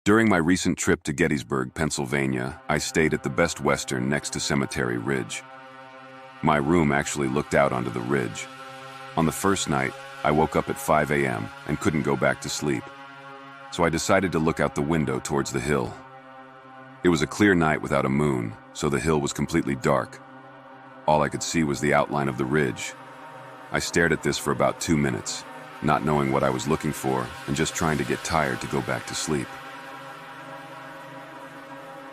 During my recent trip to Gettysburg, Pennsylvania, I stayed at the Best Western next to Cemetery Ridge. My room actually looked out onto the ridge. On the first night, I woke up at 5 a.m. and couldn't go back to sleep. So I decided to look out the window towards the hill. It was a clear night without a moon, so the hill was completely dark. All I could see was the outline of the ridge. I stared at this for about 2 minutes, not knowing what I was looking for and just trying to get tired to go back to sleep.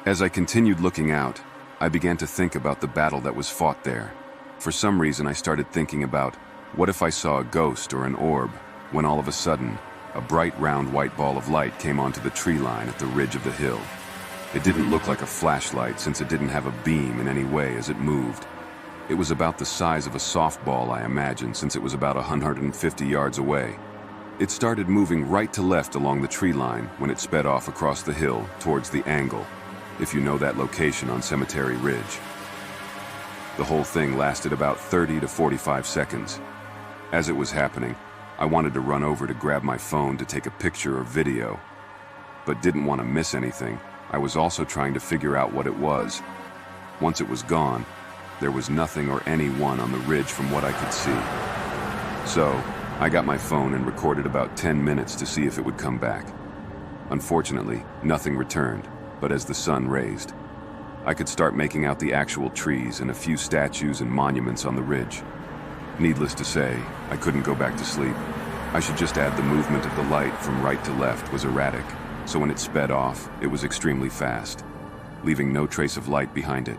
As I continued looking out, I began to think about the battle that was fought there. For some reason, I started thinking about, what if I saw a ghost or an orb, when all of a sudden, a bright round white ball of light came onto the tree line at the ridge of the hill. It didn't look like a flashlight since it didn't have a beam in any way as it moved. It was about the size of a softball, I imagine, since it was about 150 yards away. It started moving right to left along the tree line when it sped off across the hill towards the angle, if you know that location on Cemetery Ridge. The whole thing lasted about 30 to 45 seconds. As it was happening, I wanted to run over to grab my phone to take a picture or video, but didn't want to miss anything. I was also trying to figure out what it was. Once it was gone, there was nothing or anyone on the ridge from what I could see. So, I got my phone and recorded about 10 minutes to see if it would come back. Unfortunately, nothing returned, but as the sun raised, I could start making out the actual trees and a few statues and monuments on the ridge. Needless to say, I couldn't go back to sleep. I should just add the movement of the light from right to left was erratic, so when it sped off, it was extremely fast, leaving no trace of light behind it.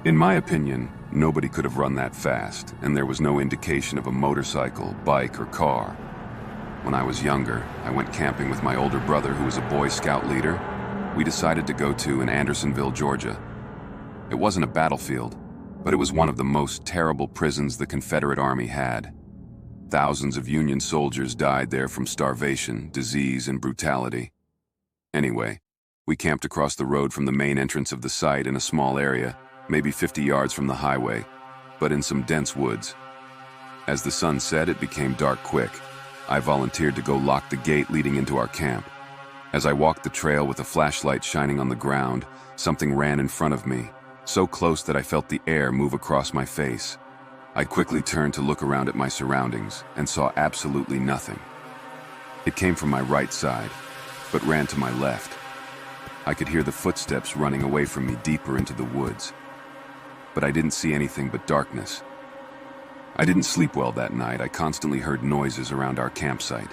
In my opinion, nobody could have run that fast, and there was no indication of a motorcycle, bike, or car. When I was younger, I went camping with my older brother who was a Boy Scout leader. We decided to go to in Andersonville, Georgia. It wasn't a battlefield, but it was one of the most terrible prisons the Confederate Army had. Thousands of Union soldiers died there from starvation, disease, and brutality. Anyway, we camped across the road from the main entrance of the site in a small area, maybe 50 yards from the highway, but in some dense woods. As the sun set, it became dark quick. I volunteered to go lock the gate leading into our camp. As I walked the trail with a flashlight shining on the ground, something ran in front of me, so close that I felt the air move across my face. I quickly turned to look around at my surroundings and saw absolutely nothing. It came from my right side, but ran to my left. I could hear the footsteps running away from me deeper into the woods, but I didn't see anything but darkness. I didn't sleep well that night. I constantly heard noises around our campsite.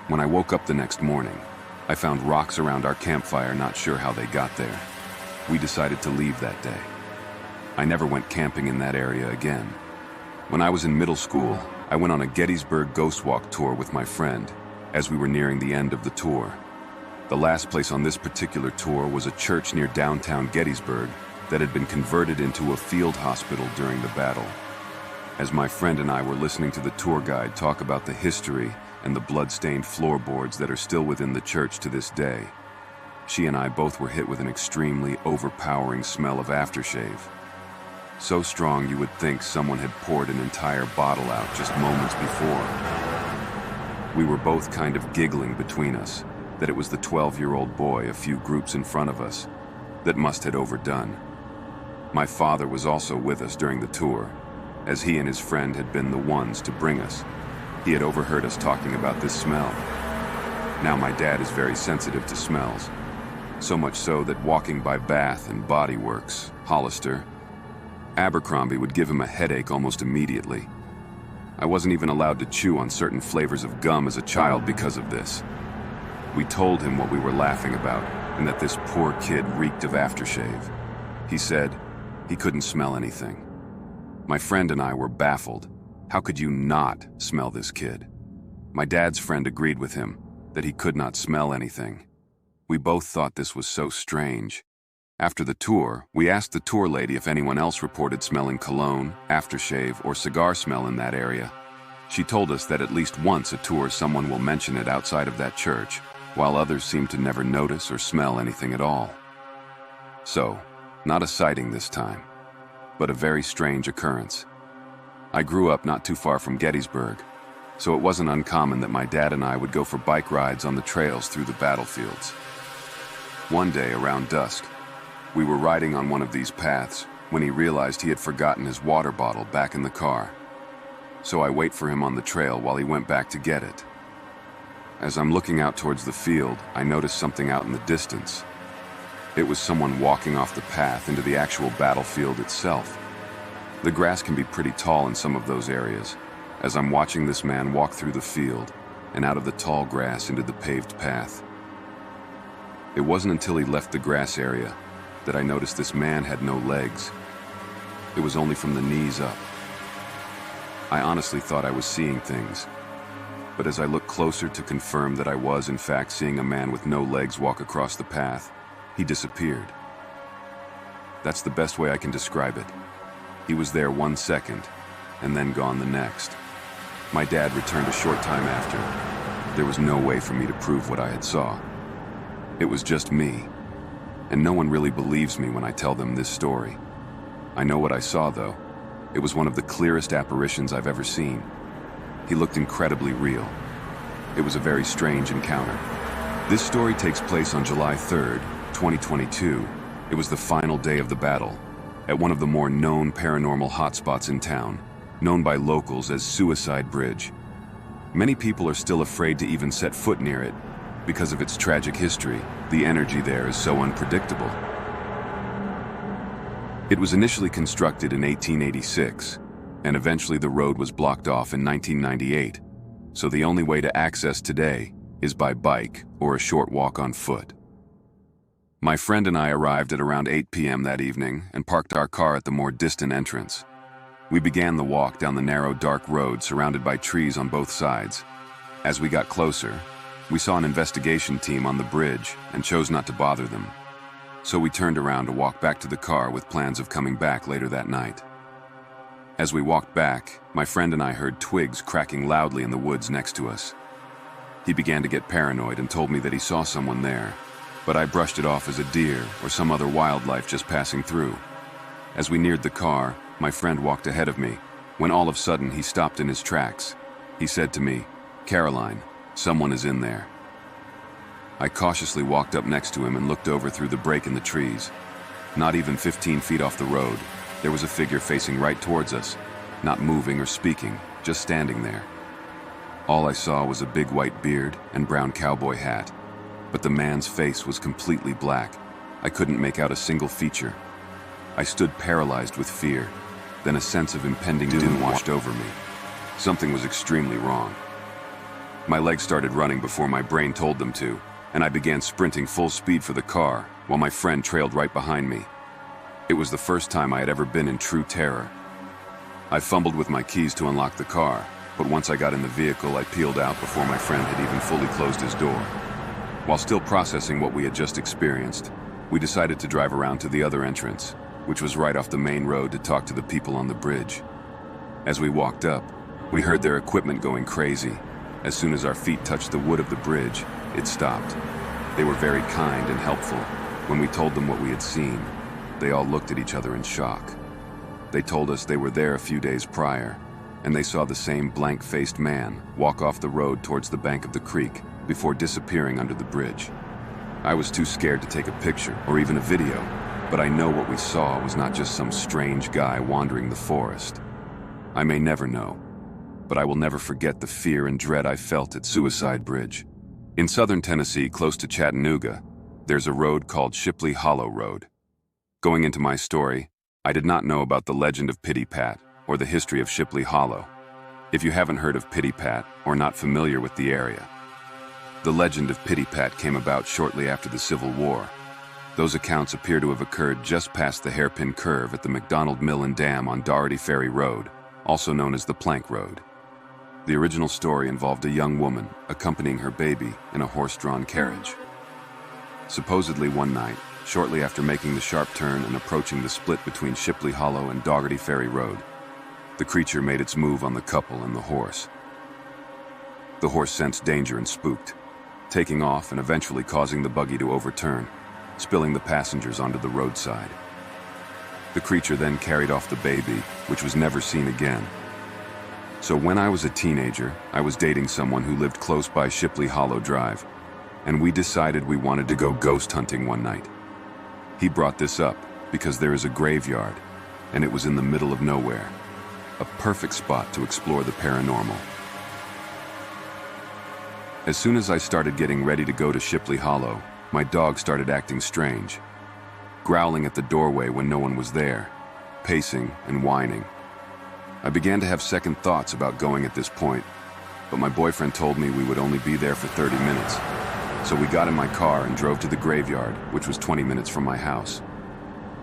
When I woke up the next morning, I found rocks around our campfire, not sure how they got there. We decided to leave that day. I never went camping in that area again. When I was in middle school, I went on a Gettysburg ghost walk tour with my friend as we were nearing the end of the tour. The last place on this particular tour was a church near downtown Gettysburg that had been converted into a field hospital during the battle. As my friend and I were listening to the tour guide talk about the history and the blood-stained floorboards that are still within the church to this day, she and I both were hit with an extremely overpowering smell of aftershave. So strong you would think someone had poured an entire bottle out just moments before. We were both kind of giggling between us that it was the 12-year-old boy a few groups in front of us that must had overdone. My father was also with us during the tour, as he and his friend had been the ones to bring us. He had overheard us talking about this smell. Now my dad is very sensitive to smells, so much so that walking by Bath and Body Works, Hollister, Abercrombie would give him a headache almost immediately. I wasn't even allowed to chew on certain flavors of gum as a child because of this. We told him what we were laughing about and that this poor kid reeked of aftershave. He said he couldn't smell anything. My friend and I were baffled. How could you not smell this kid? My dad's friend agreed with him that he could not smell anything. We both thought this was so strange. After the tour, we asked the tour lady if anyone else reported smelling cologne, aftershave, or cigar smell in that area. She told us that at least once a tour someone will mention it outside of that church, while others seem to never notice or smell anything at all. So, not a sighting this time, but a very strange occurrence. I grew up not too far from Gettysburg, so it wasn't uncommon that my dad and I would go for bike rides on the trails through the battlefields. One day around dusk, we were riding on one of these paths when he realized he had forgotten his water bottle back in the car. So I wait for him on the trail while he went back to get it. As I'm looking out towards the field, I notice something out in the distance. It was someone walking off the path into the actual battlefield itself. The grass can be pretty tall in some of those areas, as I'm watching this man walk through the field and out of the tall grass into the paved path. It wasn't until he left the grass area that I noticed this man had no legs. It was only from the knees up. I honestly thought I was seeing things, but as I looked closer to confirm that I was in fact seeing a man with no legs walk across the path, he disappeared. That's the best way I can describe it. He was there 1 second, and then gone the next. My dad returned a short time after. There was no way for me to prove what I had saw. It was just me, and no one really believes me when I tell them this story. I know what I saw, though. It was one of the clearest apparitions I've ever seen. He looked incredibly real. It was a very strange encounter. This story takes place on July 3rd, 2022. It was the final day of the battle, at one of the more known paranormal hotspots in town, known by locals as Suicide Bridge. Many people are still afraid to even set foot near it because of its tragic history. The energy there is so unpredictable. It was initially constructed in 1886, and eventually the road was blocked off in 1998, so the only way to access today is by bike or a short walk on foot. My friend and I arrived at around 8 p.m. that evening and parked our car at the more distant entrance. We began the walk down the narrow, dark road surrounded by trees on both sides. As we got closer, we saw an investigation team on the bridge and chose not to bother them. So we turned around to walk back to the car with plans of coming back later that night. As we walked back, my friend and I heard twigs cracking loudly in the woods next to us. He began to get paranoid and told me that he saw someone there, but I brushed it off as a deer or some other wildlife just passing through. As we neared the car, my friend walked ahead of me, when all of a sudden he stopped in his tracks. He said to me, "Caroline, someone is in there." I cautiously walked up next to him and looked over through the break in the trees. Not even 15 feet off the road, there was a figure facing right towards us, not moving or speaking, just standing there. All I saw was a big white beard and brown cowboy hat, but the man's face was completely black. I couldn't make out a single feature. I stood paralyzed with fear. Then a sense of impending doom washed over me. Something was extremely wrong. My legs started running before my brain told them to, and I began sprinting full speed for the car, while my friend trailed right behind me. It was the first time I had ever been in true terror. I fumbled with my keys to unlock the car, but once I got in the vehicle, I peeled out before my friend had even fully closed his door. While still processing what we had just experienced, we decided to drive around to the other entrance, which was right off the main road, to talk to the people on the bridge. As we walked up, we heard their equipment going crazy. As soon as our feet touched the wood of the bridge, it stopped. They were very kind and helpful. When we told them what we had seen, they all looked at each other in shock. They told us they were there a few days prior, and they saw the same blank-faced man walk off the road towards the bank of the creek before disappearing under the bridge. I was too scared to take a picture or even a video, but I know what we saw was not just some strange guy wandering the forest. I may never know, but I will never forget the fear and dread I felt at Suicide Bridge. In southern Tennessee, close to Chattanooga, there's a road called Shipley Hollow Road. Going into my story, I did not know about the legend of Pity Pat or the history of Shipley Hollow. If you haven't heard of Pity Pat or not familiar with the area, the legend of Pity Pat came about shortly after the Civil War. Those accounts appear to have occurred just past the hairpin curve at the McDonald Mill and Dam on Doherty Ferry Road, also known as the Plank Road. The original story involved a young woman accompanying her baby in a horse-drawn carriage. Supposedly one night, shortly after making the sharp turn and approaching the split between Shipley Hollow and Doherty Ferry Road, the creature made its move on the couple and the horse. The horse sensed danger and spooked, taking off and eventually causing the buggy to overturn, spilling the passengers onto the roadside. The creature then carried off the baby, which was never seen again. So when I was a teenager, I was dating someone who lived close by Shipley Hollow Drive. and we decided we wanted to go ghost hunting one night. He brought this up because there is a graveyard, and it was in the middle of nowhere. A perfect spot to explore the paranormal. As soon as I started getting ready to go to Shipley Hollow, my dog started acting strange, growling at the doorway when no one was there, pacing and whining. I began to have second thoughts about going at this point, but my boyfriend told me we would only be there for 30 minutes. So we got in my car and drove to the graveyard, which was 20 minutes from my house.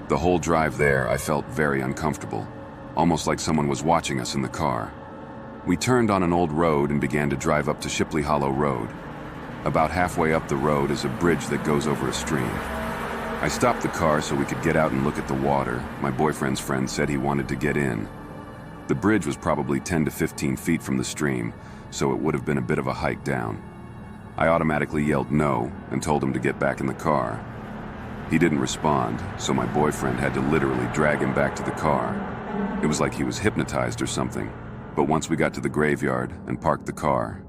The whole drive there, I felt very uncomfortable, almost like someone was watching us in the car. We turned on an old road and began to drive up to Shipley Hollow Road. About halfway up the road is a bridge that goes over a stream. I stopped the car so we could get out and look at the water. My boyfriend's friend said he wanted to get in. The bridge was probably 10 to 15 feet from the stream, so it would have been a bit of a hike down. I automatically yelled no and told him to get back in the car. He didn't respond, so my boyfriend had to literally drag him back to the car. It was like he was hypnotized or something. But once we got to the graveyard and parked the car,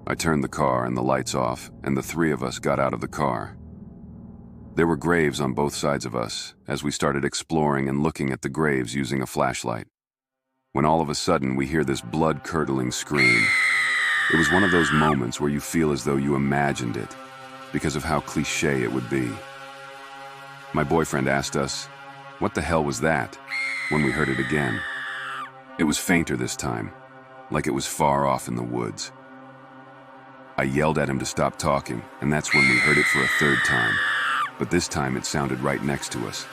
I turned the car and the lights off, and the three of us got out of the car. There were graves on both sides of us as we started exploring and looking at the graves using a flashlight. When all of a sudden we hear this blood-curdling scream. It was one of those moments where you feel as though you imagined it, because of how cliché it would be. My boyfriend asked us, "What the hell was that?" when we heard it again. It was fainter this time, like it was far off in the woods. I yelled at him to stop talking, and that's when we heard it for a third time. But this time it sounded right next to us.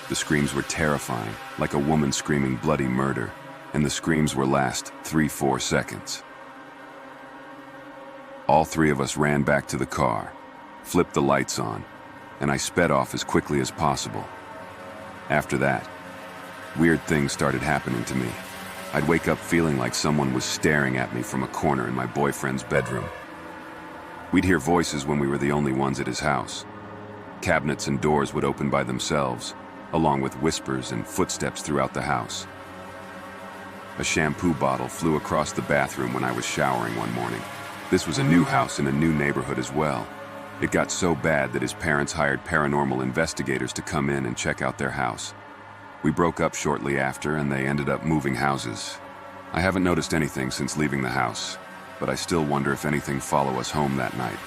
The screams were terrifying, like a woman screaming bloody murder, and the screams were last 3-4 seconds. All three of us ran back to the car, flipped the lights on, and I sped off as quickly as possible. After that, weird things started happening to me. I'd wake up feeling like someone was staring at me from a corner in my boyfriend's bedroom. We'd hear voices when we were the only ones at his house. Cabinets and doors would open by themselves, along with whispers and footsteps throughout the house. A shampoo bottle flew across the bathroom when I was showering one morning. This was a new house in a new neighborhood as well. It got so bad that his parents hired paranormal investigators to come in and check out their house. We broke up shortly after, and they ended up moving houses. I haven't noticed anything since leaving the house, but I still wonder if anything followed us home that night.